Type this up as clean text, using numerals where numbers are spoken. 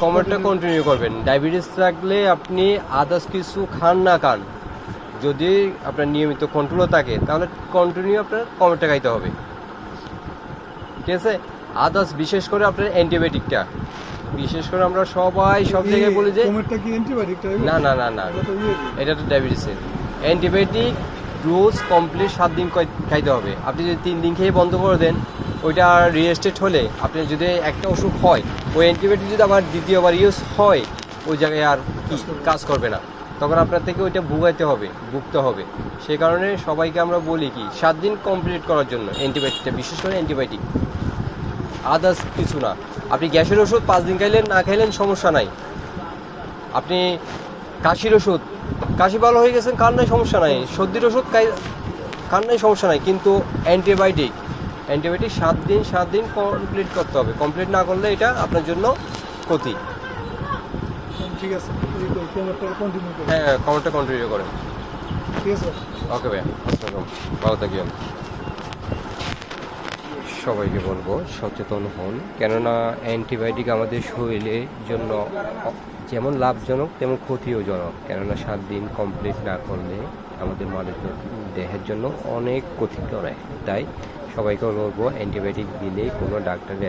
কমেটটা continue করবেন। Diabetes থাকলে আপনি আদার্স কিছু খান না খান, যদি আপনার নিয়মিত কন্ট্রোলও থাকে তাহলে কন্টিনিউ আপনার কমেটটা খাইতে হবে, ঠিক আছে। আদার্স বিশেষ করে আপনার অ্যান্টিবায়োটিকটা, বিশেষ করে আমরা সবাই সব জায়গায় বলি যে না না না না, এটা তো ডায়াবেটিসের অ্যান্টিবায়োটিক ডোজ কমপ্লিট 7 দিন খাইতে হবে। আপনি যদি 3 দিন খেয়ে বন্ধ করে দেন, ওইটা রিয়েস্টেড হলে আপনি যদি একটা অসুখ হয়, ওই অ্যান্টিবায়োটিক যদি আবার দ্বিতীয়বার ইউজ হয়, ওই জায়গায় আর কাজ করবে না, তখন আপনার থেকে ওইটা ভুগতে হবে। সেই কারণে সবাইকে আমরা বলি কি 7 দিন কমপ্লিট করার জন্য অ্যান্টিবায়োটিকটা, বিশেষ করে অ্যান্টিবায়োটিক, আদার্স কিছু না। আপনি গ্যাসের ওষুধ 5 দিন খাইলেন না খাইলেন সমস্যা নাই। আপনি কাশির ওষুধ, কাশি ভালো হয়ে গেছেন খান নাই সমস্যা নাই, সর্দির ওষুধ খান নাই সমস্যা নাই, কিন্তু অ্যান্টিবায়োটিক 7 দিন কমপ্লিট করতে হবে। কমপ্লিট না করলে এটা আপনার জন্য ক্ষতি। ঠিক আছে, হ্যাঁ, কমেন্টটা কন্টিনিউ করেন। ঠিক আছে। ওকে ভাইয়া, আসসালাম, ভালো থাকিও। সবাইকে বলবো সচেতন হন, কেননা অ্যান্টিবায়োটিক আমাদের শরীরের জন্য যেমন লাভজনক তেমন ক্ষতিওজনক। কেননা 7 দিন কমপ্লিট না করলে আমাদের দেহের জন্য অনেক ক্ষতি করে। তাই সবাইকে বলবো অ্যান্টিবায়োটিক দিলেই কোনো ডাক্তারের